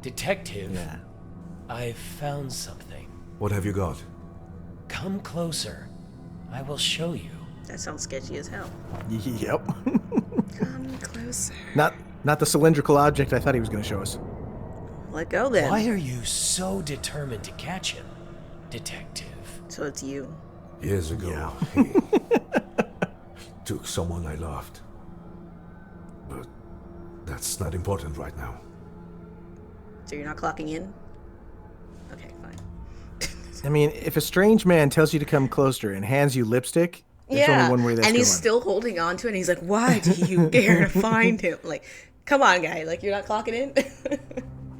Detective, Yeah. I've found something. What have you got? Come closer. I will show you. That sounds sketchy as hell. Yep. Come closer. Not the cylindrical object I thought he was going to show us. Let go then. Why are you so determined to catch him, Detective? So it's you. Years ago, he took someone I loved. But that's not important right now. So you're not clocking in? Okay, fine. I mean, if a strange man tells you to come closer and hands you lipstick, there's only one way that's and he's going. still holding on to it, and he's like, why do you dare to find him? Like, come on, guy. Like, you're not clocking in?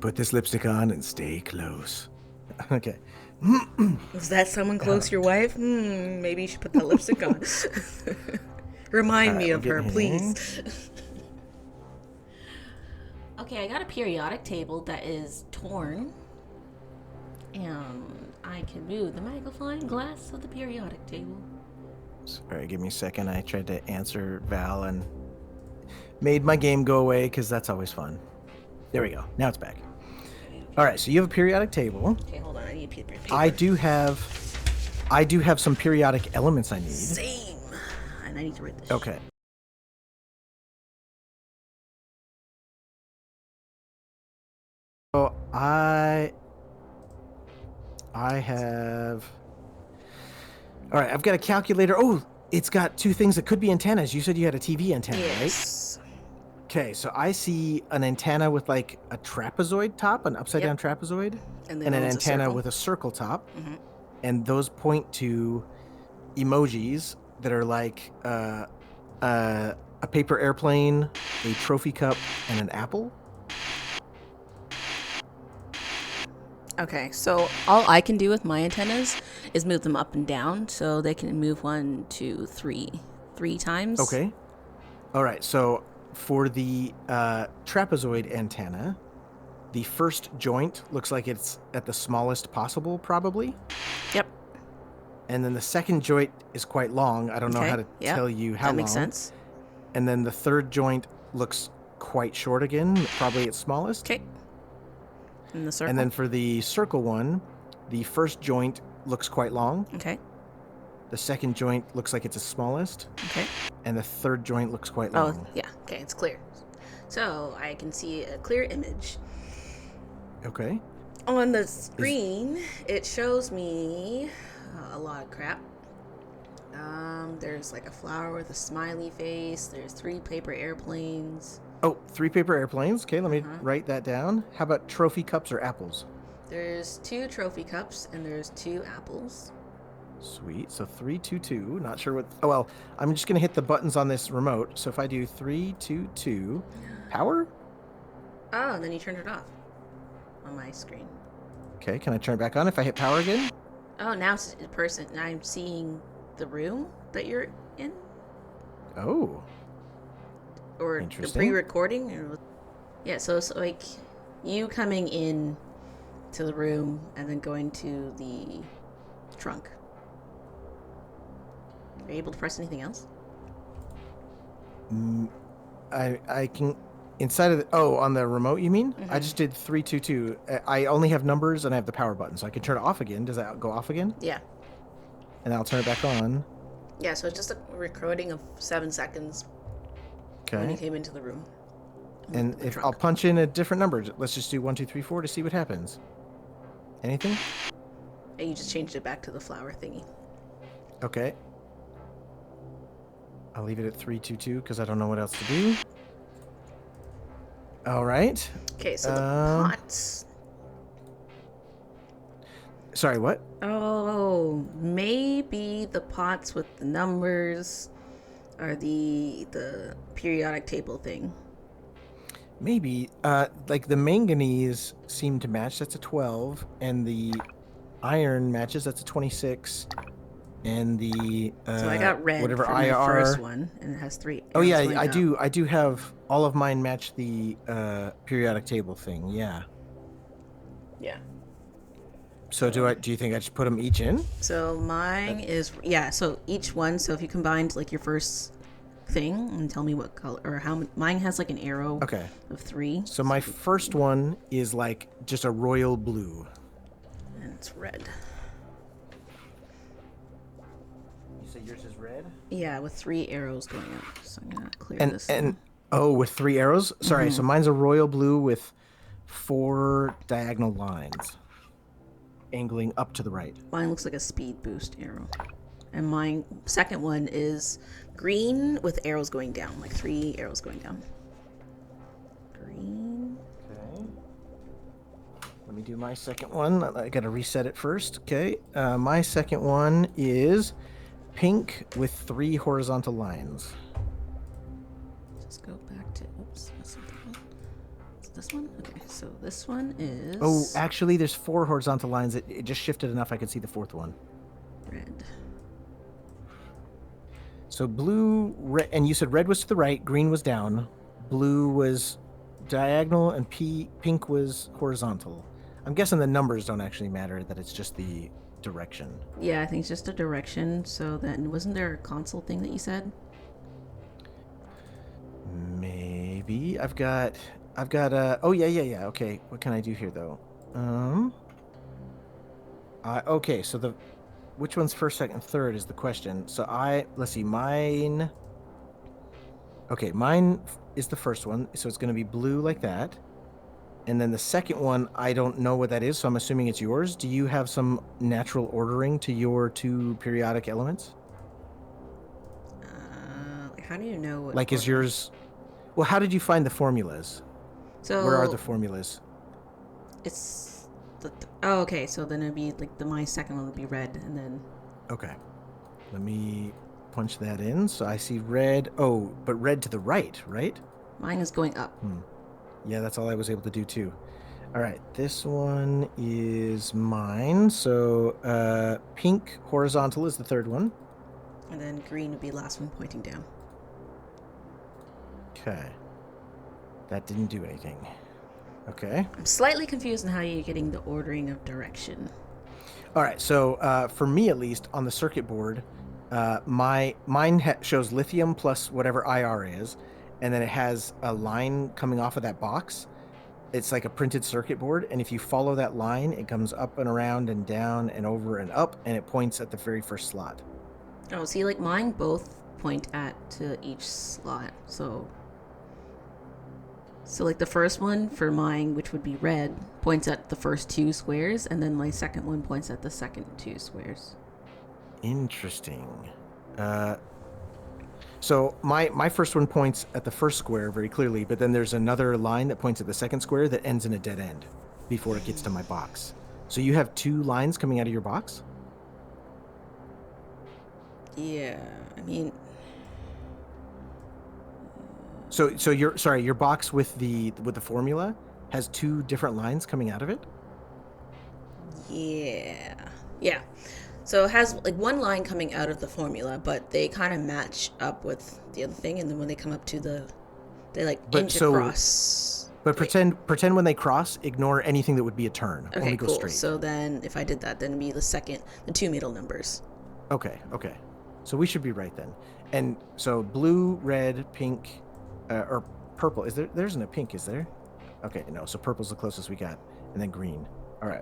Put this lipstick on and stay close. Okay. Was that someone close to your wife? Maybe you should put that lipstick on. Remind me of her, please. Okay, I got a periodic table that is torn. And I can move the magnifying glass of the periodic table. Sorry, give me a second. I tried to answer Val and made my game go away because that's always fun. There we go. Now it's back. All right, so you have a periodic table. Okay, hold on. I need paper. I do have some periodic elements I need. Same. And I need to write this. Okay. So I have. All right, I've got a calculator. Oh, it's got two things that could be antennas. You said you had a TV antenna, Yes. right? Okay, so I see an antenna with like a trapezoid top, an upside down trapezoid, And and an it's a antenna circle. with a circle top. Mhm. And those point to emojis that are like a paper airplane, a trophy cup, and an apple. Okay, so all I can do with my antennas is move them up and down, so they can move 1, 2, 3 times. Okay. All right. So for the trapezoid antenna, the first joint looks like it's at the smallest possible, probably. Yep. And then the second joint is quite long. I don't know how to tell you how long. That makes sense. And then the third joint looks quite short again, probably its smallest. Okay. In the circle. And then for the circle one, the first joint looks quite long. Okay. The second joint looks like it's the smallest. Okay. And the third joint looks quite long. Oh, yeah. Okay, it's clear. So I can see a clear image. Okay. On the screen, it shows me a lot of crap. There's like a flower with a smiley face. There's 3 paper airplanes. Oh, 3 paper airplanes. Okay, let me write that down. How about trophy cups or apples? There's 2 trophy cups and there's 2 apples. Sweet. So 3, 2, 2. Not sure what. Oh, well, I'm just going to hit the buttons on this remote. So if I do 3, 2, 2. Power? Oh, and then you turned it off on my screen. Okay, can I turn it back on if I hit power again? Oh, now it's a person. I'm seeing the room that you're in? Oh. Or the Interesting. pre-recording? Yeah, so it's like you coming in to the room and then going to the trunk. Are you able to press anything else? I can. Inside of the. Oh, on the remote, you mean? I just did 3, 2, 2. I only have numbers and I have the power button, so I can turn it off again. Does that go off again? Yeah. And I'll turn it back on. Yeah, so it's just a recording of 7 seconds when you Okay. came into the room. And The if trunk. I'll punch in a different number, let's just do 1, 2, 3, 4 to see what happens. Anything? And you just changed it back to the flower thingy. Okay. I'll leave it at 3, 2, 2 because I don't know what else to do. All right. Okay, so the pots. Sorry, what? Oh, maybe the pots with the numbers are the periodic table thing. Maybe. Like the manganese seem to match. That's a 12, and the iron matches. That's a 26, and the So I got red whatever for IR. my first one, and it has 3. Oh yeah, arrows going I up. do. I do have all of mine match the periodic table thing. Yeah. Yeah. So do you think I should put them each in? So mine is so each one. So if you combined like your first thing and tell me what color or how mine has like an arrow. Okay. Of 3. So my first one is like just a royal blue. And it's red. You say yours is red? Yeah, with 3 arrows going up. So I'm gonna clear this. And oh, with 3 arrows? Sorry, so mine's a royal blue with 4 diagonal lines angling up to the right. Mine looks like a speed boost arrow. And my second one is green with arrows going down, like 3 arrows going down. Green. Okay. Let me do my second one. I gotta reset it first. Okay. My second one is pink with 3 horizontal lines. Just go back to, oops, that's not that one. Is this one? Okay, so this one is... Oh, actually, there's 4 horizontal lines. It just shifted enough I could see the 4th one. red. So blue, red, and you said red was to the right, green was down, blue was diagonal, and pink was horizontal. I'm guessing the numbers don't actually matter, that it's just the direction. Yeah, I think it's just a direction. So then, wasn't there a console thing that you said? Maybe. I've got oh yeah. Okay. What can I do here though? Okay, so which one's first, second, third is the question. So let's see, mine. Okay, mine is the first one, so it's going to be blue like that. And then the second one, I don't know what that is, so I'm assuming it's yours. Do you have some natural ordering to your 2 periodic elements? How do you know what... Like, is yours... Well, how did you find the formulas? So... Where are the formulas? It's... Oh, okay, so then it'd be, like, my second one would be red, and then... Okay. Let me punch that in. So I see red. Oh, but red to the right, right? Mine is going up. Yeah, that's all I was able to do, too. All right, this one is mine. So pink horizontal is the third one. And then green would be the last one pointing down. Okay. That didn't do anything. Okay. I'm slightly confused on how you're getting the ordering of direction. All right, so for me at least, on the circuit board, mine shows lithium plus whatever IR is, and then it has a line coming off of that box. It's like a printed circuit board, and if you follow that line, it comes up and around and down and over and up, and it points at the very first slot. Oh, see, like mine both point to each slot, so like the first one for mine, which would be red, points at the first 2 squares, and then my second one points at the second 2 squares. Interesting. So my first one points at the first square very clearly, but then there's another line that points at the second square that ends in a dead end before it gets to my box. So you have 2 lines coming out of your box? Yeah, I mean... So your box with the formula has 2 different lines coming out of it? Yeah. So it has like one line coming out of the formula, but they kind of match up with the other thing, and then when they come up to they like inch across. But pretend when they cross, ignore anything that would be a turn. Okay, only go cool. straight. So then if I did that, then it'd be the 2 middle numbers. Okay. So we should be right then. And so blue, red, pink, or purple. There isn't a pink, is there? Okay, no. So purple's the closest we got, and then green. All right.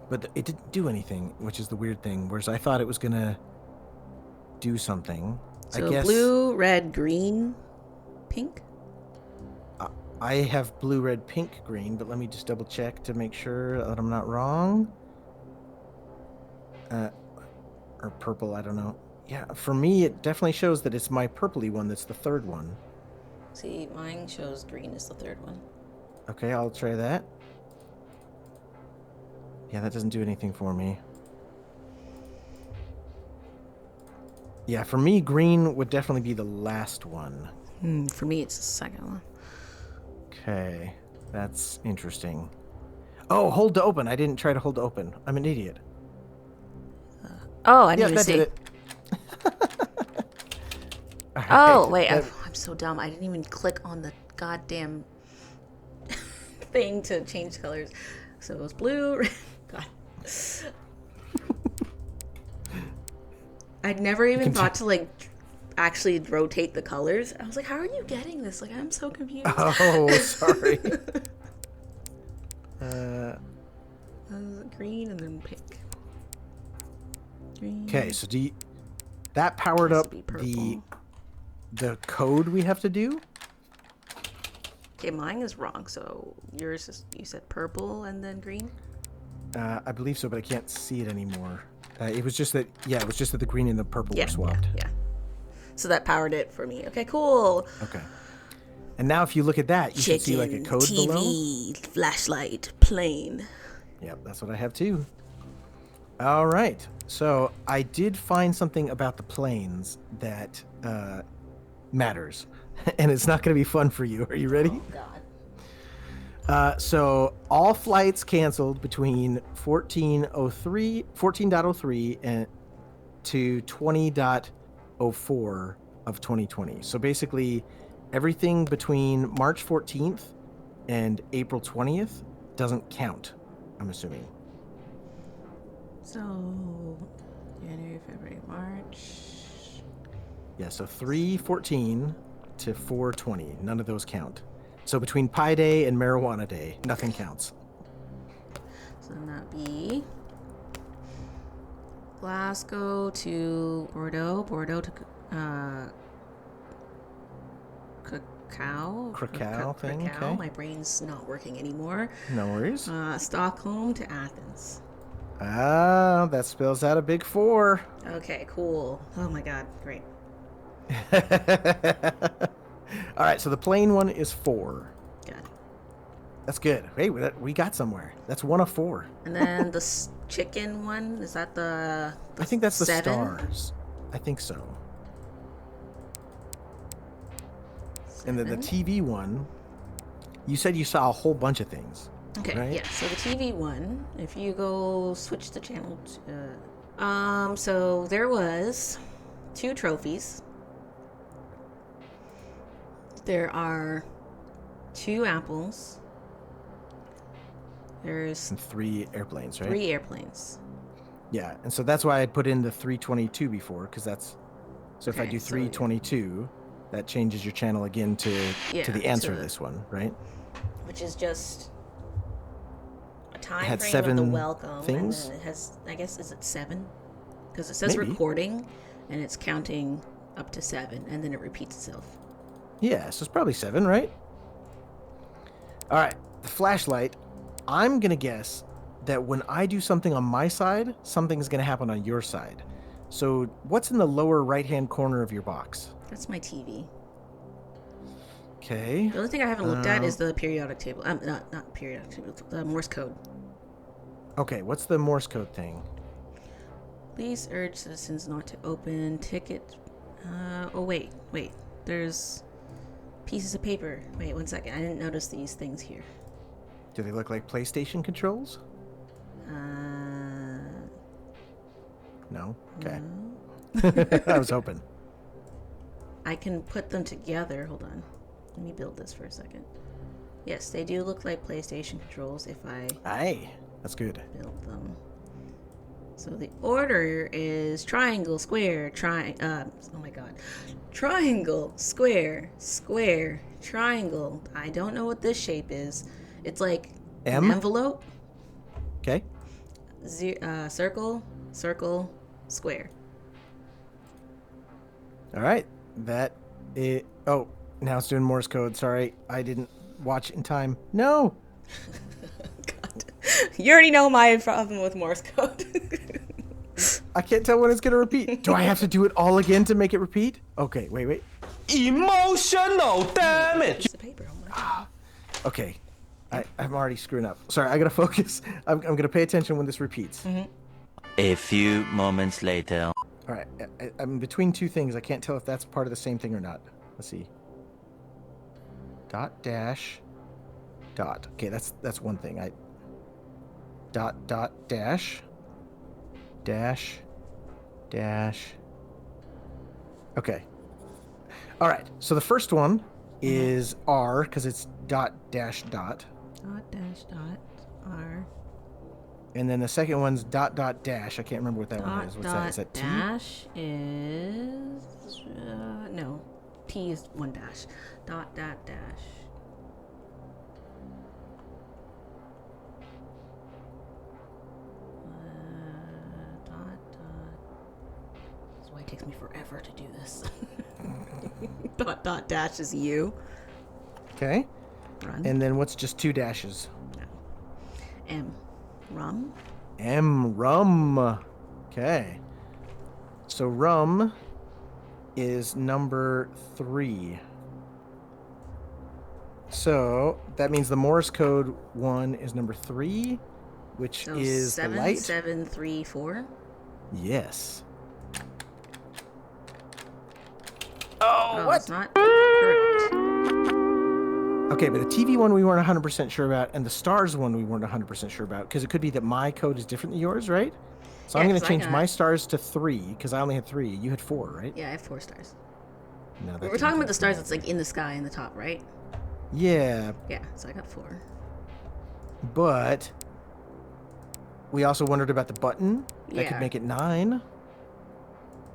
But it didn't do anything, which is the weird thing. Whereas I thought it was gonna do something. So I guess blue, red, green, pink. I have blue, red, pink, green. But let me just double check to make sure that I'm not wrong. Or purple. I don't know. Yeah, for me, it definitely shows that it's my purpley one that's the third one. See, mine shows green is the third one. Okay, I'll try that. Yeah, that doesn't do anything for me. Yeah, for me, green would definitely be the last one. For me, it's the second one. Okay, that's interesting. Oh, hold to open. I didn't try to hold to open. I'm an idiot. I didn't even see. Did it. Oh, wait, I'm so dumb. I didn't even click on the goddamn thing to change colors. So it was blue, red. God. I'd never even thought to, like, actually rotate the colors. I was like, how are you getting this? Like, I'm so confused. Oh, sorry. Green and then pink. Green. Okay, so that powered Has up to be purple. the code we have to do? Okay, mine is wrong. So yours is, you said purple and then green? I believe so, but I can't see it anymore. It was just that the green and the purple were swapped. Yeah. So that powered it for me. Okay, cool. Okay. And now if you look at that, you can see like a code TV, below. flashlight, plane. Yep, that's what I have too. All right. So I did find something about the planes that matters. And it's not going to be fun for you. Are you ready? Oh, God. So all flights canceled between 14.03 and to 20.04 of 2020. So basically everything between March 14th and April 20th doesn't count, I'm assuming. So January, February, March. Yeah, so 3/14 to 4/20. None of those count. So between Pi Day and Marijuana Day, nothing counts. So then that'd be Glasgow to Bordeaux to Krakow thing, Krakow. okay. My brain's not working anymore. No worries. Stockholm to Athens. Ah, that spells out a big 4. Okay, cool. Oh my God, great. All right, so the plain one is 4. Got it. That's good. Hey, we got somewhere. That's 1 of 4. And then the chicken one, is that the I think that's the 7? stars. I think so. And then the 7? TV one, you said you saw a whole bunch of things. Okay, right? yeah. So the TV one, if you go switch the channel to, so there was 2 trophies. There are 2 apples. There's And 3 airplanes, right? 3 airplanes. Yeah, and so that's why I put in the 322 before, because that's... So if I Okay, do so 322, that changes your channel again to the answer of this one, right? Which is just a time had frame of 7 the welcome. things? And then it has, I guess, is it 7? Because it says Maybe. recording, and it's counting up to 7, and then it repeats itself. Yeah, so it's probably 7, right? All right, the flashlight. I'm going to guess that when I do something on my side, something's going to happen on your side. So what's in the lower right-hand corner of your box? That's my TV. Okay. The only thing I haven't looked at is the periodic table. Not periodic table. The Morse code. Okay, what's the Morse code thing? Please urge citizens not to open ticket. Oh wait. There's pieces of paper. Wait 1 second. I didn't notice these things here. Do they look like PlayStation controls? No? Okay. I was hoping. I can put them together. Hold on. Let me build this for a second. Yes, they do look like PlayStation controls if I Aye, that's good. build them. So the order is triangle, square, oh my god. Triangle, square, square, triangle. I don't know what this shape is. It's like M? an envelope. Okay. Circle, circle, square. All right. Oh, now it's doing Morse code. Sorry, I didn't watch in time. No. God. You already know my problem with Morse code. I can't tell when it's going to repeat. Do I have to do it all again to make it repeat? Okay, wait. Emotional damage! Piece of paper. Oh my God. Okay. I'm already screwing up. Sorry, I got to focus. I'm going to pay attention when this repeats. Mm-hmm. A few moments later. All right. I'm between 2 things. I can't tell if that's part of the same thing or not. Let's see. Dot dash dot. Okay, that's one thing. Dot dash dash dash. Okay. All right. So the first one is R because it's dot dash dot. Dot dash dot R. And then the second one's dot dot dash. I can't remember what that one Dot is. What's that? Is dot that T? dash is no. T is one dash. Dot dot dash. Dot dot. That's why it takes me forever to do this. Dot dot dash is you. Okay. Run. And then what's just 2 dashes? M. Rum. M. Rum. Okay. So rum is number 3. So that means the Morse code one is number 3, which So is the light. 7734. Yes. Oh, it's not correct. Okay, but the TV one we weren't 100% sure about, and the stars one we weren't 100% sure about, because it could be that my code is different than yours, right? So I'm Yeah, going 'cause to I change got- my stars to 3, because I only had 3. You had 4, right? Yeah, I have 4 stars. No, that We're didn't talking do about the it. stars that's like in the sky in the top, right? Yeah, Yeah, so I got 4. but we also wondered about the button. That Yeah. could make it 9.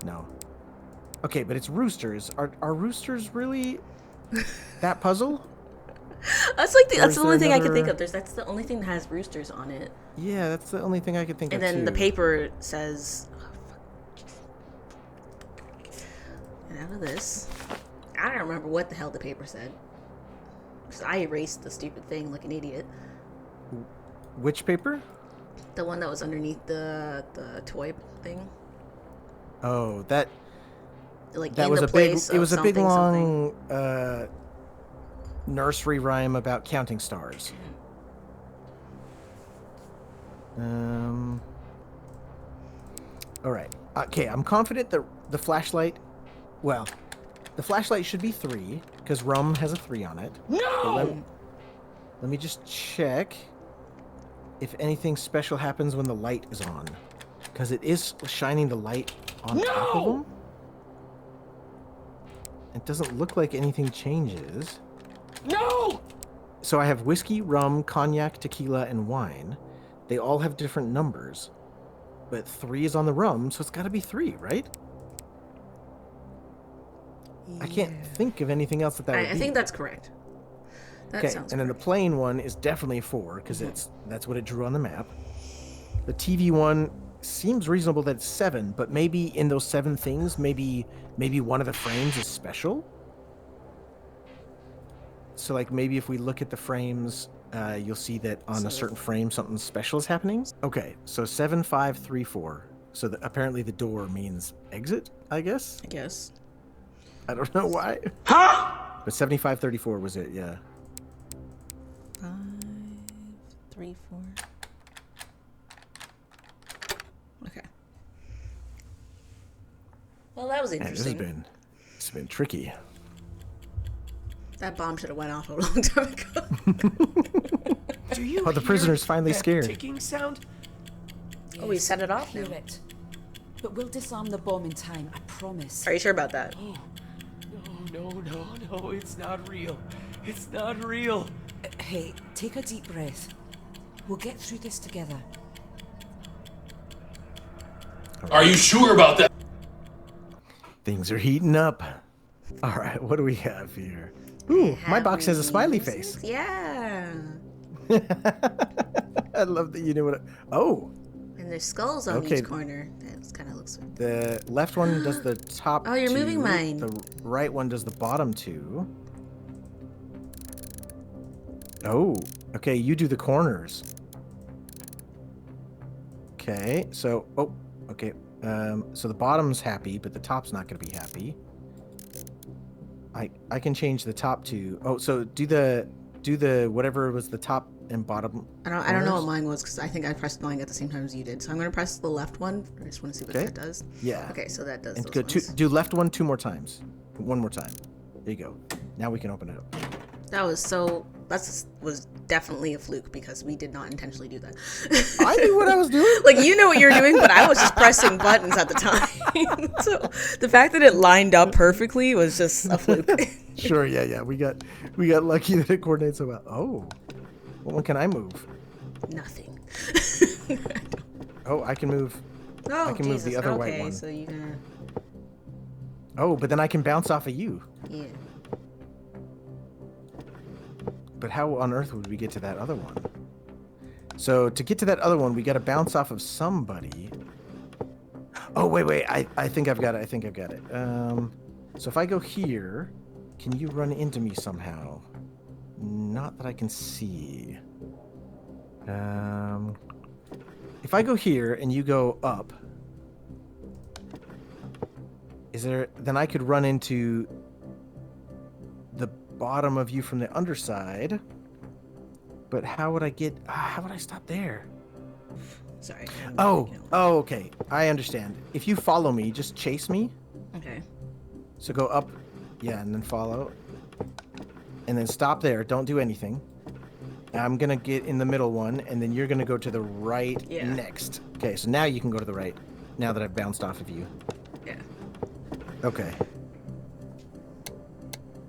No. Okay, but it's roosters. Are roosters really that puzzle? That's like Or that's is the there only thing I can think another- of. That's the only thing that has roosters on it. Yeah, that's the only thing I could think And of then the too. paper says, and out of this, I don't remember what the hell the paper said. 'Cause I erased the stupid thing like an idiot. Which paper? The one that was underneath the toy thing. Oh, that Like that in was the a big. place It of was a big something, long nursery rhyme about counting stars. All right. Okay, I'm confident that the flashlight. Well, the flashlight should be 3 because rum has a 3 on it. No. Let me just check if anything special happens when the light is on, because it is shining the light on top of them. It doesn't look like anything changes. No! So I have whiskey, rum, cognac, tequila, and wine. They all have different numbers, but 3 is on the rum, so it's got to be 3, right? I can't think of anything else that would I be. think that's correct. That Okay, sounds and then the correct. plain one is definitely a 4 because that's what it drew on the map. The TV one seems reasonable that it's 7, but maybe in those 7 things, maybe one of the frames is special. So like maybe if we look at the frames, you'll see that on a certain frame something special is happening. Okay, so 7534. So apparently the door means exit, I guess. I guess. I don't know why. But 7534 was it, yeah. 5, 3, 4. Okay. Well, that was Man, interesting. this has been tricky. That bomb should have went off a long time ago. Do you Oh, the hear prisoner's finally that scared. ticking sound? Oh, we set it off now. Hear it. But we'll disarm the bomb in time, I promise. Are you sure about that? No, it's not real. It's not real. Hey, take a deep breath. We'll get through this together. Are you sure about that? Things are heating up. All right, what do we have here? Ooh, my box has a smiley face. Yeah. I love that you knew what. Oh, And there's skulls on Okay. each corner. That kind of looks weird. the left one does the top. Oh, you're moving 2, mine. The right one does the bottom 2. Oh, okay. You do the corners. Okay, so okay. So the bottom's happy, but the top's not going to be happy. I can change the top to. Oh, so do the whatever was the top and bottom. I don't know what corners? mine was because I think I pressed mine at the same time as you did. So I'm gonna press the left one. I just want to see what Okay. that does. Yeah. Okay, so that does And those go ones. do left one 2 more times. 1 more time. There you go. Now we can open it up. That was definitely a fluke because we did not intentionally do that. I knew what I was doing. Like you know what you were doing, but I was just pressing buttons at the time. So the fact that it lined up perfectly was just a fluke. Sure, yeah. We got lucky that it coordinates so well. Oh. What one can I move? Nothing. Oh, I can move. Oh, I can move the Jesus. other white Okay, one. so you're gonna. Oh, but then I can bounce off of you. Yeah. But how on earth would we get to that other one? So to get to that other one, we got to bounce off of somebody. Oh, wait. I think I've got it. So if I go here, can you run into me somehow? Not that I can see. If I go here and you go up, then I could run into the bottom of you from the underside. But how would I stop there? Sorry. Oh, okay. I understand. If you follow me, just chase me. Okay. So go up, yeah, and then follow. And then stop there. Don't do anything. I'm going to get in the middle one, and then you're going to go to the right next. Okay, so now you can go to the right, now that I've bounced off of you. Yeah. Okay.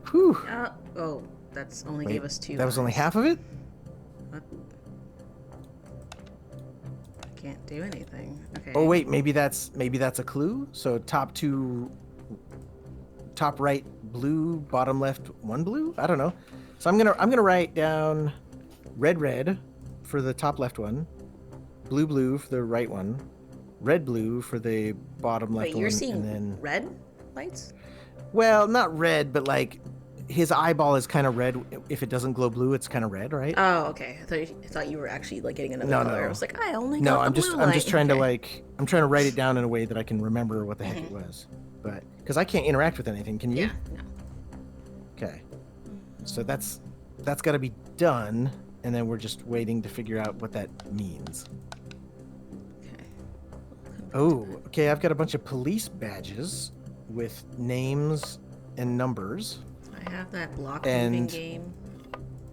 Whew. Oh, that's only gave us 2. That was only half of it? What? I can't do anything. Okay. Oh, wait, maybe that's a clue? So top right blue, bottom left 1 blue? I don't know. So I'm gonna write down red for the top left one, blue for the right one, red-blue for the bottom left Wait, one. you're seeing and then red lights? Well, not red, but like his eyeball is kind of red. If it doesn't glow blue, it's kind of red, right? Oh, okay. I thought you were actually like getting another color. No. I was like, I only No, got I'm the just blue I'm just light. trying to Okay. I'm trying to write it down in a way that I can remember what the heck it was. But because I can't interact with anything, can you? Yeah. No. Okay. So that's got to be done, and then we're just waiting to figure out what that means. Okay. Oh, okay. I've got a bunch of police badges with names and numbers. I have that block moving And game.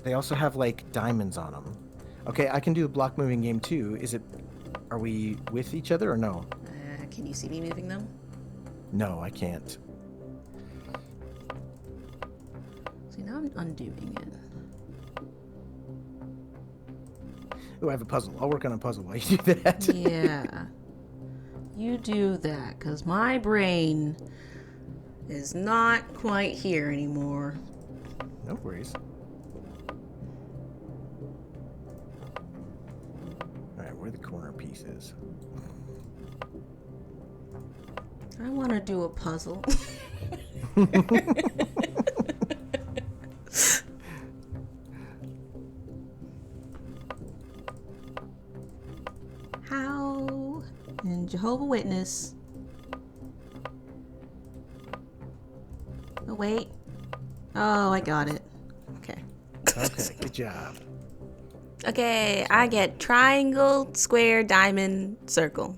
they also have like diamonds on them. Okay, I can do the block moving game too. Are we with each other or no? Can you see me moving them? No, I can't. See, now I'm undoing it. Oh, I have a puzzle. I'll work on a puzzle while you do that. Yeah. You do that, because my brain is not quite here anymore. No worries. Alright, where are the corner pieces? I want to do a puzzle. How in Jehovah Witness? Oh, wait. Oh, I got it. Okay. Okay, good job. Okay, I get triangle, square, diamond, circle.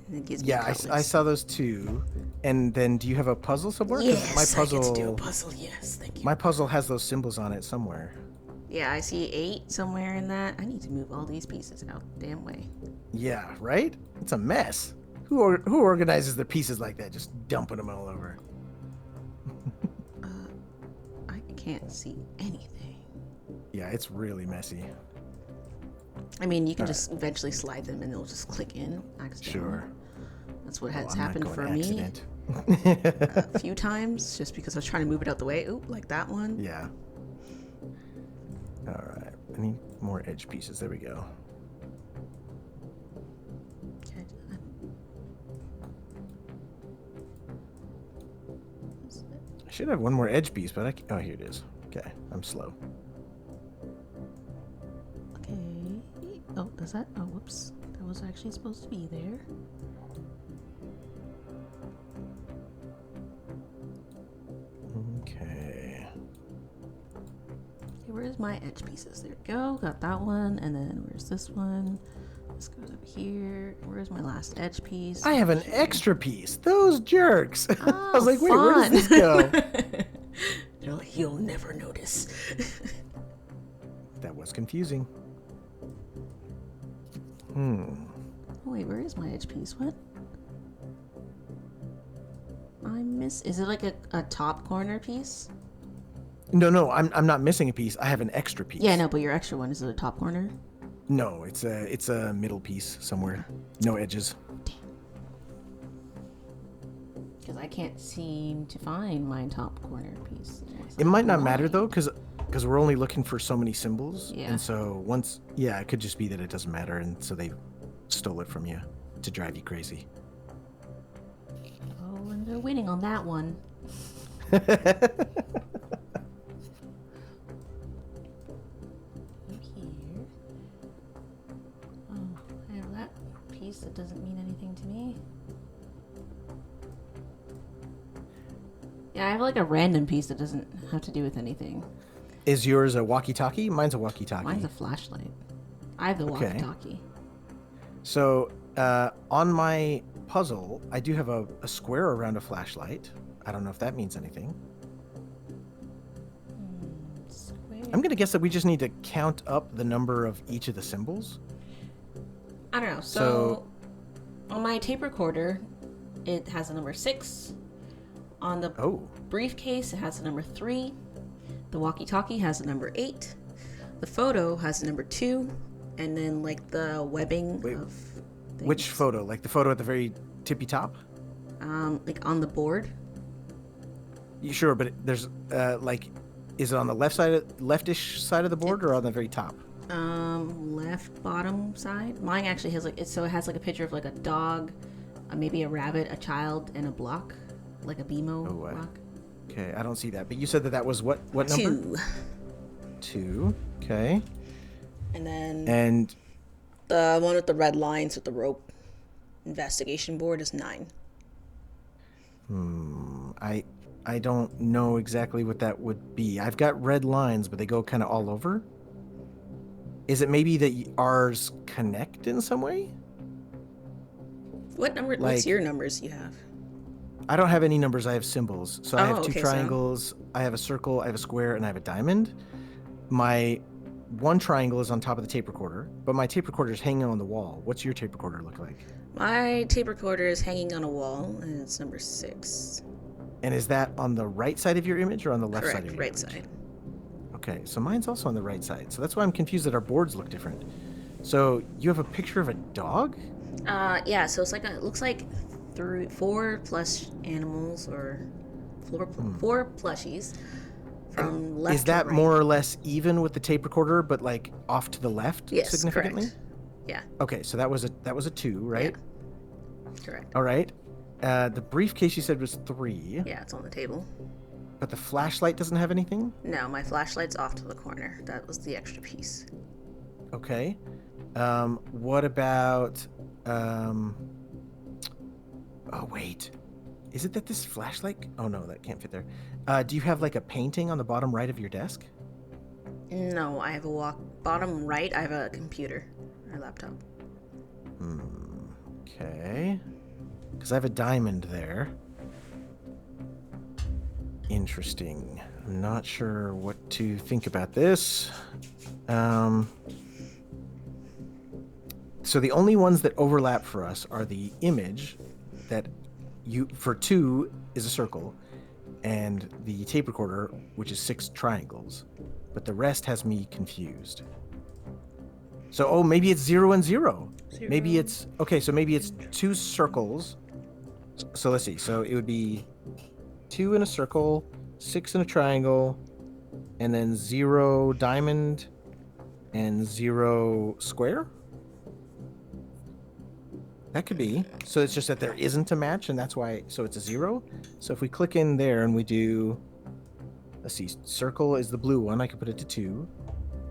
And it gives me Yeah, colors. I saw those two. And then do you have a puzzle somewhere? 'Cause Yes, my I puzzle, get to do a puzzle. Yes, thank you. my puzzle has those symbols on it somewhere. Yeah, I see 8 somewhere in that. I need to move all these pieces out the damn way. Yeah, right? It's a mess. Who organizes their pieces like that? Just dumping them all over. I can't see anything. Yeah, it's really messy. I mean, you can just eventually slide them and they'll just click in. Accidentally. Sure. That's what Oh, has I'm not happened going for accident. me a few times, just because I was trying to move it out the way. Oop, like that one. Yeah. All right. I need more edge pieces. There we go. Okay. I should have one more edge piece, but oh, here it is. Okay, I'm slow. Okay. Oh, does that? Oh, whoops. That was actually supposed to be there. Okay. Okay, where's my edge pieces? There we go. Got that one. And then where's this one? This goes up here. Where's my last edge piece? I have an extra piece. Those jerks. I was Oh, like, wait, where does fun. this go? They're like, you'll never notice. That was confusing. Oh, wait, where is my edge piece? What? I miss. Is it like a top corner piece? No, I'm not missing a piece. I have an extra piece. Yeah, no, but your extra one is it a top corner? No, it's a middle piece somewhere. No edges. Because I can't seem to find my top corner piece. It might not Why? matter though, because we're only looking for so many symbols. Yeah. And so once, yeah, it could just be that it doesn't matter, and so they stole it from you to drive you crazy. Oh, and they're winning on that one. Here. Oh, I have that piece that doesn't mean anything to me. Yeah, I have like a random piece that doesn't have to do with anything. Is yours a walkie-talkie? Mine's a walkie-talkie. Mine's a flashlight. I have the Okay. walkie-talkie. So on my puzzle, I do have a square around a flashlight. I don't know if that means anything. Square. I'm going to guess that we just need to count up the number of each of the symbols. I don't know. So, So- on my tape recorder, it has a number 6. On the Oh, briefcase, it has a number 3. The walkie-talkie has a number 8. The photo has a number 2. And then, like, the webbing Wait, of things. which photo? Like the photo at the very tippy top? Like, on the board. Sure, but there's like, is it on the leftish side of the board or on the very top? Left bottom side. Mine actually has, like, it has, like, a picture of, like, a dog, maybe a rabbit, a child, and a block. Like a BMO Oh, block. Okay, I don't see that. But you said that was what number? 2. 2. Okay. And then And the one with the red lines with the rope investigation board is 9. I don't know exactly what that would be. I've got red lines, but they go kind of all over. Is it maybe that ours connect in some way? What number? Like- What's your numbers you have? I don't have any numbers. I have symbols. So I have Oh, 2 okay, so- triangles. I have a circle. I have a square, and I have a diamond. My one triangle is on top of the tape recorder, but my tape recorder is hanging on the wall. What's your tape recorder look like? My tape recorder is hanging on a wall, and it's number 6. And is that on the right side of your image or on the left side Correct, of your right image? side. Okay, so mine's also on the right side. So that's why I'm confused that our boards look different. So you have a picture of a dog? Yeah. So it's like it looks like 4 plush animals or 4 plushies from left. Is to that right. more or less even with the tape recorder, but like off to the left Yes, significantly? correct. Yeah, Okay, so that was a 2, right? correct. All right. The briefcase you said was 3, Yeah, it's on the table. but the flashlight doesn't have anything. No, my flashlight's off to the corner. That was the extra piece. Okay. What about? Oh wait, is it that this flashlight? Oh no, that can't fit there. Do you have like a painting on the bottom right of your desk? No, I have a bottom right. I have a computer, or laptop. Okay. Because I have a diamond there. Interesting. I'm not sure what to think about this. So the only ones that overlap for us are the image that for 2 is a circle, and the tape recorder, which is 6 triangles. But the rest has me confused. So, maybe it's 0 and 0. Maybe it's, okay, so maybe it's 2 circles. So let's see. So it would be 2 in a circle, 6 in a triangle, and then 0 diamond and 0 square? That could be. So it's just that there isn't a match, and that's why, so it's a 0. So if we click in there and we do, let's see, circle is the blue one, I could put it to 2.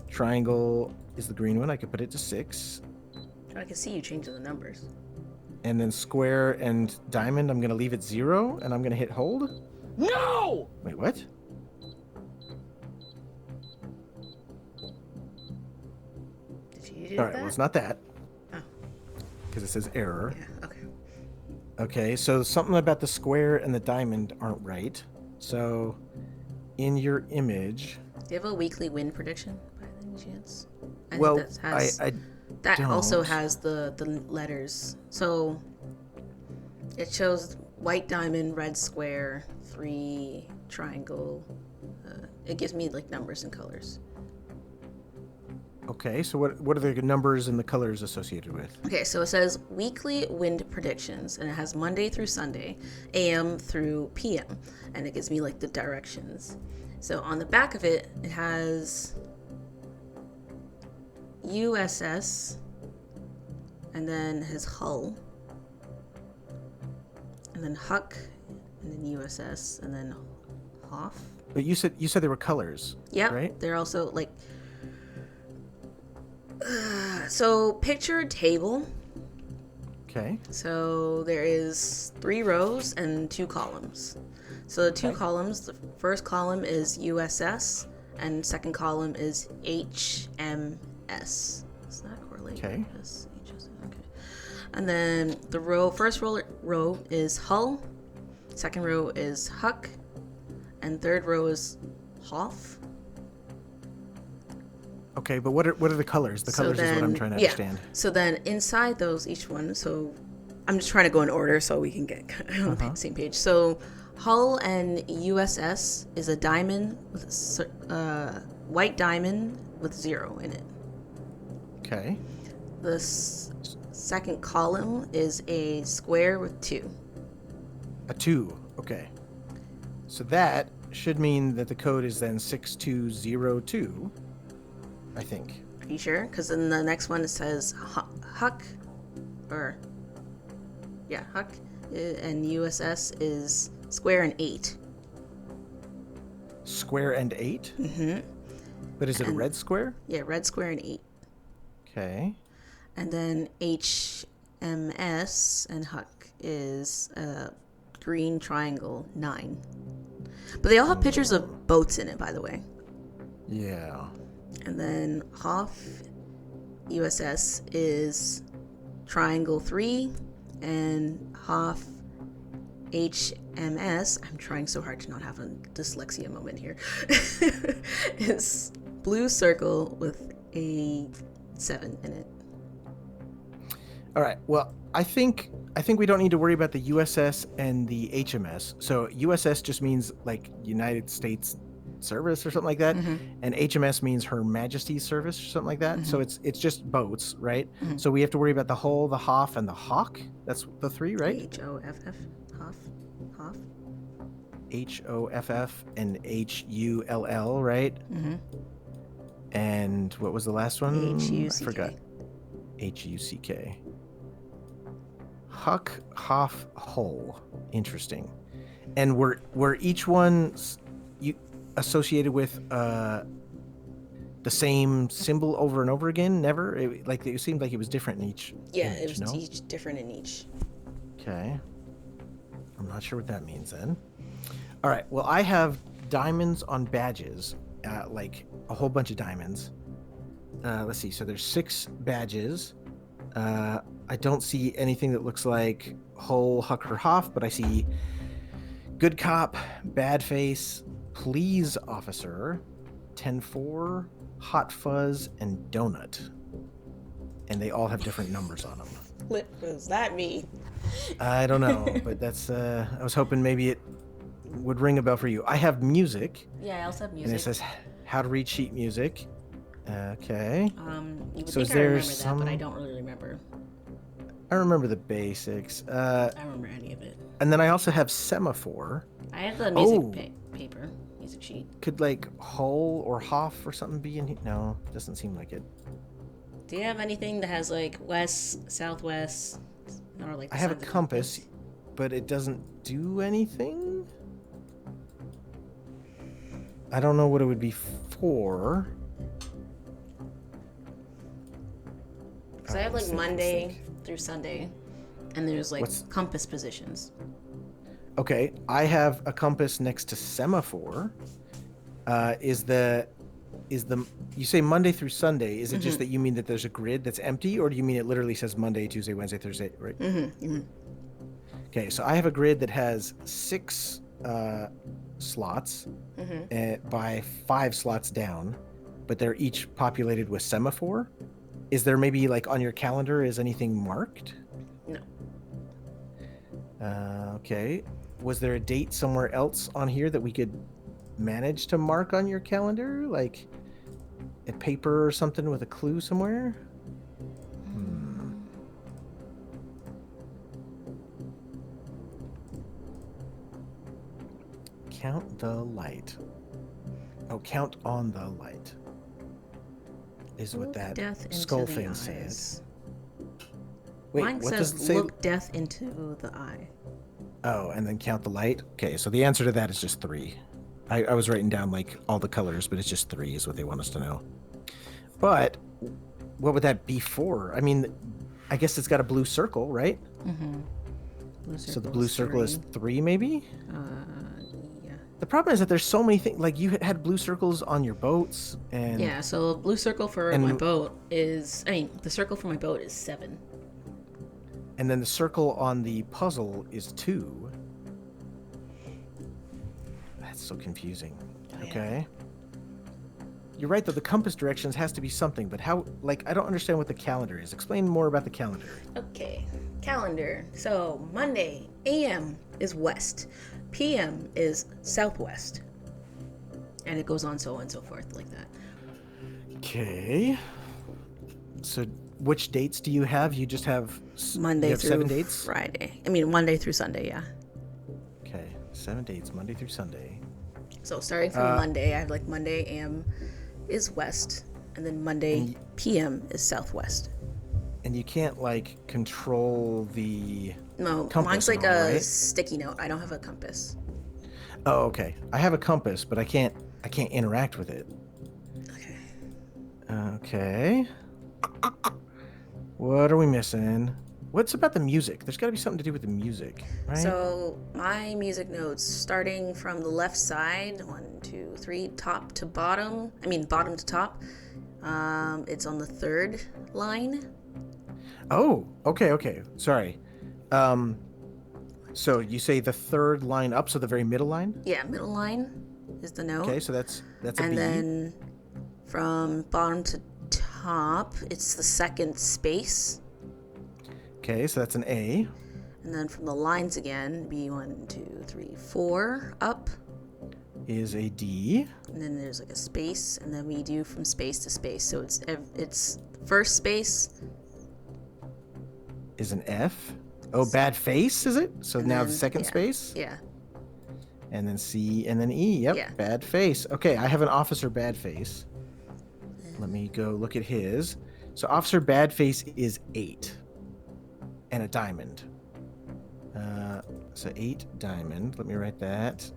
Triangle is the green one, I could put it to 6. I can see you changing the numbers. And then square and diamond, I'm going to leave it 0, and I'm going to hit hold. No! Wait, what? Did you do All right, that? well, it's not that. Oh. Because it says error. Yeah. Okay. Okay, so something about the square and the diamond aren't right. So, in your image, Do you have a weekly win prediction by any chance? I well, think that has, I that also don't. has the letters. So it shows white diamond, red square, 3 triangle. It gives me like numbers and colors. Okay, so what are the numbers and the colors associated with? Okay, so it says weekly wind predictions, and it has Monday through Sunday, AM through PM, and it gives me like the directions. So on the back of it, it has USS, and then his hull, and then Huck, and then USS, and then Hoff. But you said there were colors. Yep, Right. they're also like. So picture a table. Okay. So there is 3 rows and 2 columns. So the 2 columns, the first column is USS, and second column is HMS. Is that correlated? Okay. Yes, HMS, okay. And then the first row is hull, second row is Huck, and third row is Hoff. Okay, but what are the colors? The colors is what I'm trying to understand. So then inside those, each one, so I'm just trying to go in order so we can get on the same page. So hull and USS is a diamond with white diamond with 0 in it. Okay. The second column is a square with 2. A 2. Okay. So that should mean that the code is then 6202. I think. Are you sure? Because then the next one it says Huck, Huck, and USS is square and 8. Square and 8? Mm-hmm. But is it a red square? Yeah, red square and 8. Okay. And then HMS and Huck is a green triangle 9. But they all have pictures of boats in it, by the way. Yeah. And then Hoff USS is triangle 3, and Hoff HMS, I'm trying so hard to not have a dyslexia moment here, is blue circle with a 7 in it. All right. Well, I think we don't need to worry about the USS and the HMS. So USS just means like United States Service or something like that, and HMS means Her Majesty's Service or something like that. So it's just boats, right? So we have to worry about the hull, the Hoff, and the Hawk. That's the 3, right? HOFF, Hoff. HOFF and HULL, right? And what was the last one? HUCK. I forgot. HUCK. Huck, Hoff, Hull. Interesting. And were each one associated with the same symbol over and over again? Never? It seemed like it was different in each. Yeah, image, it was no? each different in each. Okay. I'm not sure what that means then. All right. Well, I have diamonds on badges, like a whole bunch of diamonds. Let's see. So there's 6 badges. I don't see anything that looks like Hull, Huck, or Hoff, but I see Good Cop, Bad Face, Please Officer, 10-4, Hot Fuzz, and Donut. And they all have different numbers on them. What does that mean? I don't know, but that's, I was hoping maybe it would ring a bell for you. I have music. Yeah, I also have music. And it says how to read sheet music. Okay. You would So think is I there remember that, but I some- don't really remember. I remember the basics. I don't remember any of it. And then I also have semaphore. I have the music Oh. paper, music sheet. Could like Hull or Hoff or something be in here? No, doesn't seem like it. Do you have anything that has like west, southwest, or like? I have a compass, but it doesn't do anything. I don't know what it would be for. Because I have like Monday through Sunday, and there's like What's- compass positions. Okay, I have a compass next to semaphore. Is the you say Monday through Sunday? Is it just that you mean that there's a grid that's empty, or do you mean it literally says Monday, Tuesday, Wednesday, Thursday, right? Okay, so I have a grid that has 6 slots by 5 slots down, but they're each populated with semaphore. Is there maybe like on your calendar, is anything marked? No. Okay. Was there a date somewhere else on here that we could manage to mark on your calendar? Like, a paper or something with a clue somewhere? Count the light. Oh, count on the light. Is what Look that death into skull the thing said. eyes. Wait, Mine what says does it say? look death into the eye. Oh, and then count the light? Okay, so the answer to that is just 3. I was writing down like all the colors, but it's just 3 is what they want us to know. But what would that be for? I mean, I guess it's got a blue circle, right? So the blue circle is 3 maybe? Yeah. The problem is that there's so many things, like you had blue circles on your boats and... Yeah, so blue circle for my boat is, the circle for my boat is 7. And then the circle on the puzzle is 2. That's so confusing. Okay. You're right, though. The compass directions has to be something, but how... Like, I don't understand what the calendar is. Explain more about the calendar. Okay, calendar. So Monday, AM is west. PM is southwest. And it goes on so on and so forth like that. Okay. So which dates do you have? You just have... Monday you have through 7 dates? Friday. Monday through Sunday, yeah. Okay, 7 dates, Monday through Sunday. So starting from Monday, I have like Monday AM is west, and then Monday PM is southwest. And you can't like control the No, compass mine's like and all, a right? sticky note. I don't have a compass. Oh, okay. I have a compass, but I can't interact with it. Okay. What are we missing? What's about the music? There's got to be something to do with the music, right? So my music notes, starting from the left side, 1, 2, 3, top to bottom. Bottom to top. It's on the 3rd line. Oh, okay. Sorry. So you say the 3rd line up, so the very middle line? Yeah, middle line is the note. Okay, so that's a and B. then from bottom to top, it's the 2nd space. Okay, so that's an A. And then from the lines again, be 1, 2, 3, 4 up. Is a D. And then there's like a space, and then we do from space to space. So it's first space. Is an F. Oh, bad face, is it? So now the 2nd space? Yeah. And then C, and then E. Yep, Yeah. bad face. Okay, I have an Officer Bad Face. Let me go look at his. So Officer Bad Face is 8. And a diamond. So 8 diamond. Let me write that.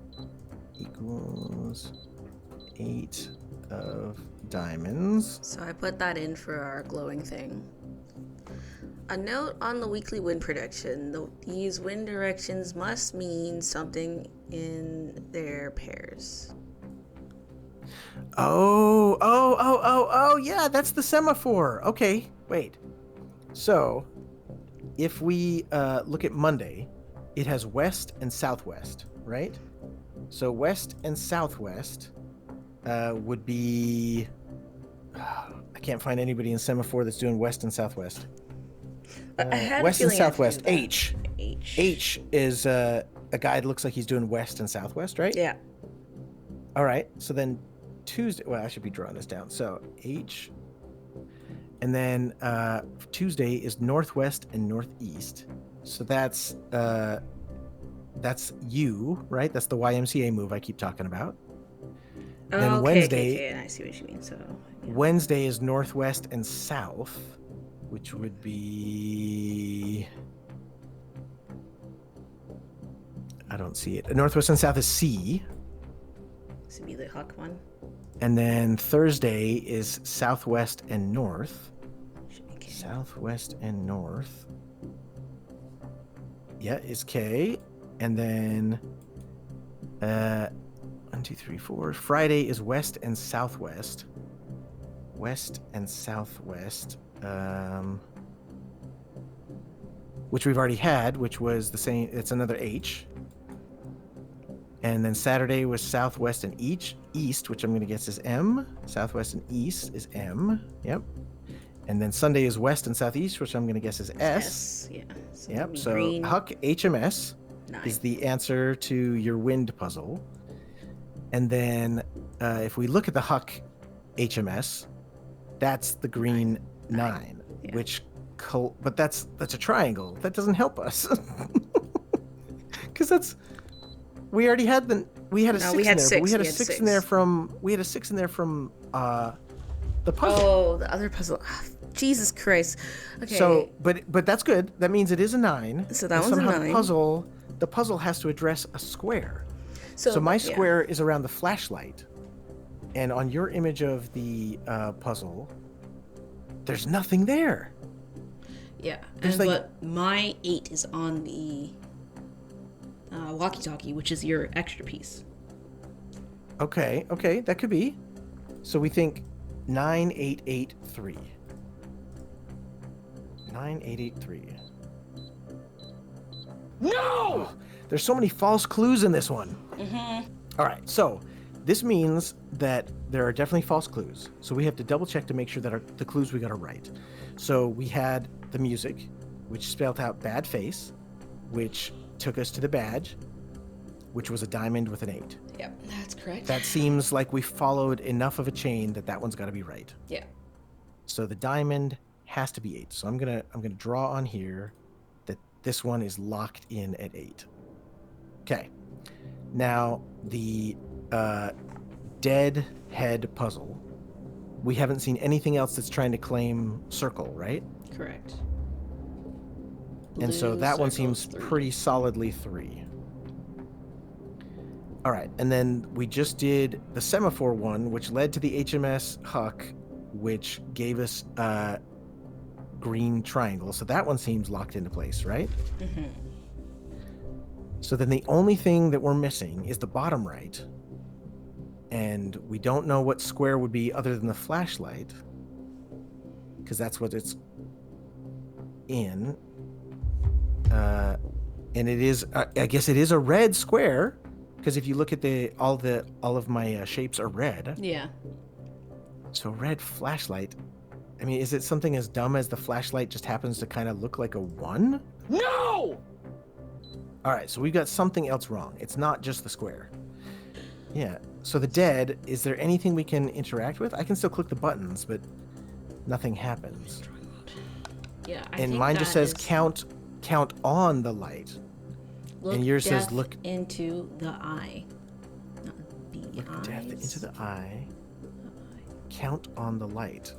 Equals 8 of diamonds. So I put that in for our glowing thing. A note on the weekly wind prediction. These wind directions must mean something in their pairs. Oh, yeah, that's the semaphore. Okay, wait. So, if we look at Monday, it has west and southwest, right? So west and southwest would be... I can't find anybody in semaphore that's doing west and southwest. I had West a and feeling I have to southwest. do that. H. H is a guy that looks like he's doing west and southwest, right? Yeah. All right. So then Tuesday. Well, I should be drawing this down. So H. And then Tuesday is northwest and northeast. So that's U, right? That's the YMCA move I keep talking about. Then Okay, Wednesday. okay, I see what you mean. So yeah. Wednesday is northwest and south, which would be... I don't see it. Northwest and south is C. This would be the Huck one. And then Thursday is southwest and north. Okay. Southwest and north. Yeah, is K. And then 1, 2, 3, 4. Friday is west and southwest. West and southwest. Which we've already had, which was the same. It's another H. And then Saturday was southwest and east, which I'm going to guess is M. Southwest and east is M. Yep. And then Sunday is west and southeast, which I'm going to guess is S. Yeah. So Yep. So green, Huck HMS 9. is the answer to your wind puzzle. And then if we look at the Huck HMS, That's the green 9, Yeah. which, but that's a triangle. That doesn't help us. Because we already had we had a 6 we had in there, but we six. had We a had 6 six. in there from the puzzle. Oh, the other puzzle. Jesus Christ. Okay. So, but that's good. That means it is a 9. So that and one's a somehow 9. The puzzle has to address a square. So So my yeah. square is around the flashlight, and on your image of the puzzle, there's nothing there. Yeah. There's And like- but my 8 is on the walkie-talkie, which is your extra piece. Okay, that could be. So we think 9883. 9883. No! There's so many false clues in this one. All right, so this means that there are definitely false clues. So we have to double check to make sure that the clues we got are right. So we had the music, which spelled out bad face, which took us to the badge, which was a diamond with an 8. Yep, that's correct. That seems like we followed enough of a chain that one's got to be right. Yeah. So the diamond has to be 8. So I'm gonna draw on here that this one is locked in at 8. Okay. Now the dead head puzzle. We haven't seen anything else that's trying to claim circle, right? Correct. And so Blue that one circles seems 3. pretty solidly 3. All right, and then we just did the semaphore one, which led to the HMS Huck, which gave us a green triangle. So that one seems locked into place, right? Mm-hmm. So then the only thing that we're missing is the bottom right. And we don't know what square would be other than the flashlight, because that's what it's in. And it is, I guess it is a red square, because if you look at all of my shapes are red. Yeah. So red flashlight. I mean, is it something as dumb as the flashlight just happens to kind of look like a 1? No! All right, so we've got something else wrong. It's not just the square. Yeah. So the dead, is there anything we can interact with? I can still click the buttons, but nothing happens. Yeah. I And think mine just that says is- count on the light. Look and yours says death look into the eye. Not the Look eyes. death into the eye. Count on the light.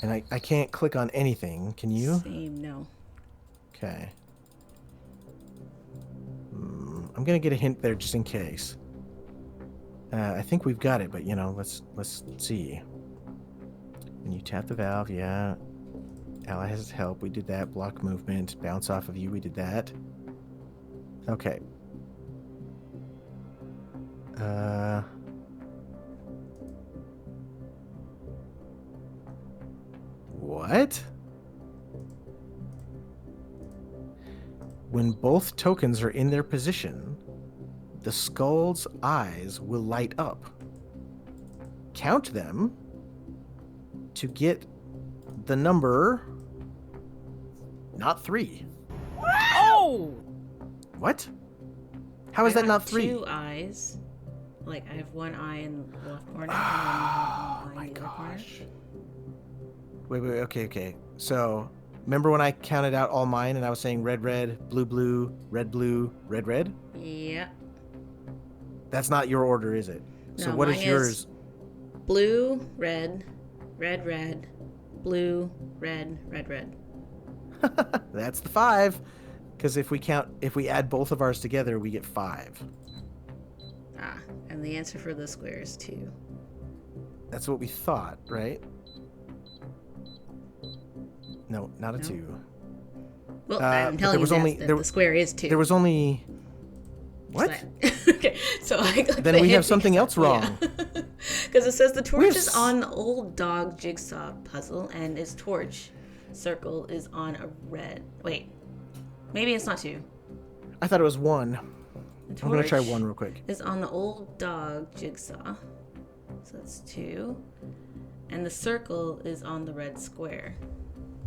And I can't click on anything. Can you? Same, no. Okay. I'm gonna get a hint there just in case. I think we've got it, but let's see. When you tap the valve, yeah. Ally has help. We did that. Block movement. Bounce off of you. We did that. Okay. What? When both tokens are in their position, the skull's eyes will light up. Count them to get the number, not 3. Oh! What? How is that not 3? 2 eyes. Like, I have 1 eye in the left corner and then Oh 1 eye my in the other corner. gosh. Wait, okay. So, remember when I counted out all mine and I was saying red, blue, red, red? Yeah. That's not your order, is it? So No, what is mine yours? Blue, red, red, blue, red. That's the 5. Because if we add both of ours together, we get 5. Ah, and the answer for the square is 2. That's what we thought, right? No, not a No. 2. Well, but I'm there telling was you only- that there- the square is 2. There was only... What? Okay, so I got Then the we hint have something else wrong. Because it says the torch have is s- on the old dog jigsaw puzzle, and its torch circle is on a red. Wait, maybe it's not 2. I thought it was 1. The I'm going to try torch 1 real quick. Is on the old dog jigsaw, so that's 2, and the circle is on the red square.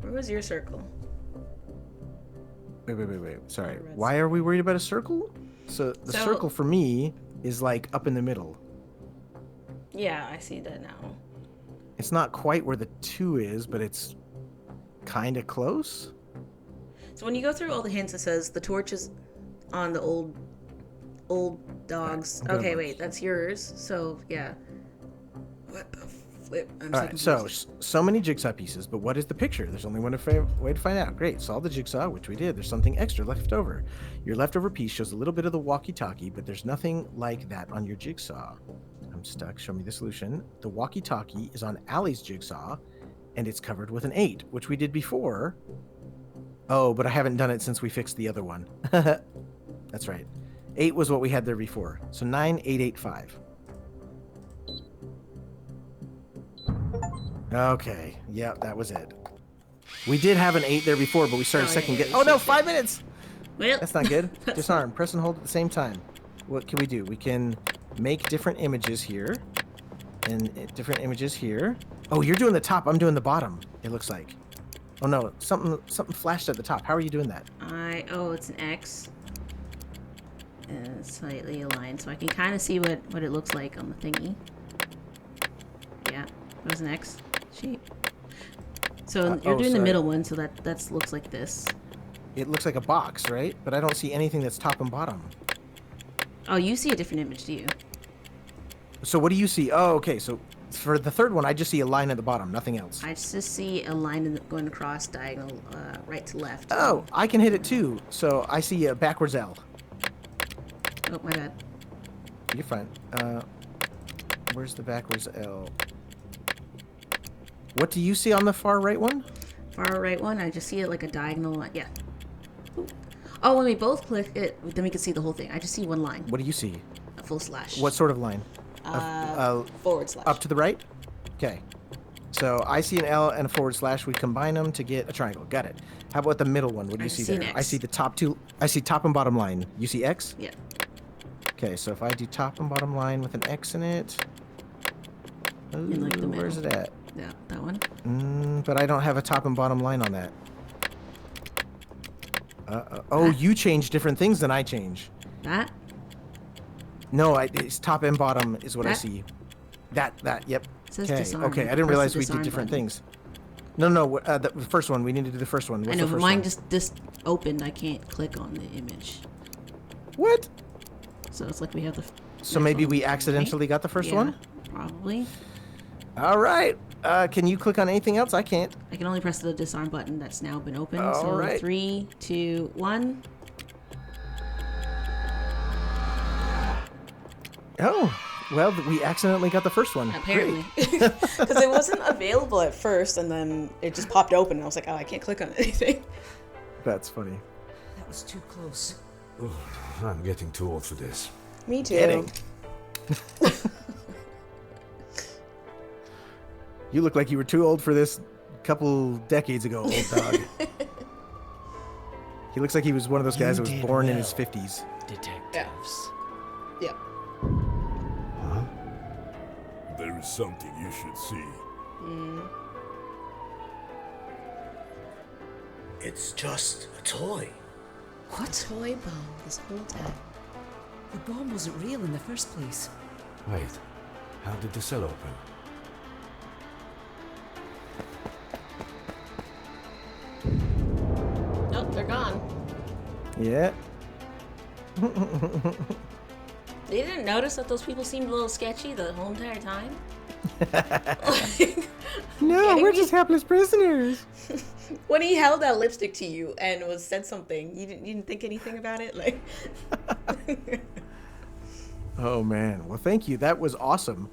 Where was your circle? Wait. Sorry. Red Why are we worried about a circle? So the circle for me is like up in the middle. Yeah, I see that now. It's not quite where the 2 is, but it's kind of close. So when you go through all the hints, it says the torch is on the old dog's. Right, Okay, look. wait, that's yours. So yeah. What the flip? I'm All right, so many jigsaw pieces, but what is the picture? There's only one way to find out. Great, solve the jigsaw, which we did. There's something extra left over. Your leftover piece shows a little bit of the walkie-talkie, but there's nothing like that on your jigsaw. I'm stuck. Show me the solution. The walkie-talkie is on Allie's jigsaw, and it's covered with an 8, which we did before. Oh, but I haven't done it since we fixed the other one. That's right. 8 was what we had there before. So 9, 8, 8, 5. Okay. Yeah, that was it. We did have an 8 there before, but we started second guess. Oh no, 5 minutes! Well, That's not good. Disarm. Press and hold at the same time. What can we do? We can make different images here. And different images here. Oh, you're doing the top. I'm doing the bottom, it looks like. Oh no, something flashed at the top. How are you doing that? it's an X. And it's slightly aligned, so I can kind of see what it looks like on the thingy. Yeah, it was an X shape. So you're doing the middle one, so that looks like this. It looks like a box, right? But I don't see anything that's top and bottom. Oh, you see a different image, do you? So what do you see? Oh, okay. So for the third one, I just see a line at the bottom, nothing else. I just see a line going across diagonal, right to left. Oh, I can hit it too. So I see a backwards L. Oh, my bad. You're fine. Where's the backwards L? What do you see on the far right one? Far right one, I just see it like a diagonal line. Yeah. Ooh. Oh, when we both click it, then we can see the whole thing. I just see one line. What do you see? A full slash. What sort of line? Forward slash. Up to the right? Okay. So I see an L and a forward slash. We combine them to get a triangle. Got it. How about the middle one? What do you see see an there? X. I see the top two. I see top and bottom line. You see X? Yeah. Okay, so if I do top and bottom line with an X in it. In like the middle. Where's it at? Yeah, that one. But I don't have a top and bottom line on that. Oh, you change different things than I change. That? No, it's top and bottom is what I That? see. That, yep. It says Okay, disarm. okay. I Press didn't the realize we did disarm different button. things. No, the first one. We need to do the first one. What's I know, the but first mine one? just opened. I can't click on the image. What? So it's like we have the. So next maybe one. we accidentally got the first Yeah, one? Probably. All right. Can you click on anything else? I can't. I can only press the disarm button that's now been opened. All So right. 3, 2, 1. Oh, well, we accidentally got the first one. Apparently. Great. Because it wasn't available at first, and then it just popped open, and I was like, oh, I can't click on anything. That's funny. That was too close. I'm getting too old for this. Me too. Kidding. You look like you were too old for this a couple decades ago, old dog. He looks like he was one of those guys that was You did born in well. his 50s. Detectives. Yep. Huh? There is something you should see. It's just a toy. What? Toy bomb this whole time. The bomb wasn't real in the first place. Wait, how did the cell open? Nope, they're gone. Yeah. They didn't notice that those people seemed a little sketchy the whole entire time? No, we're just helpless prisoners. When he held that lipstick to you and said something, you didn't think anything about it? Like. Oh, man. Well, thank you. That was awesome.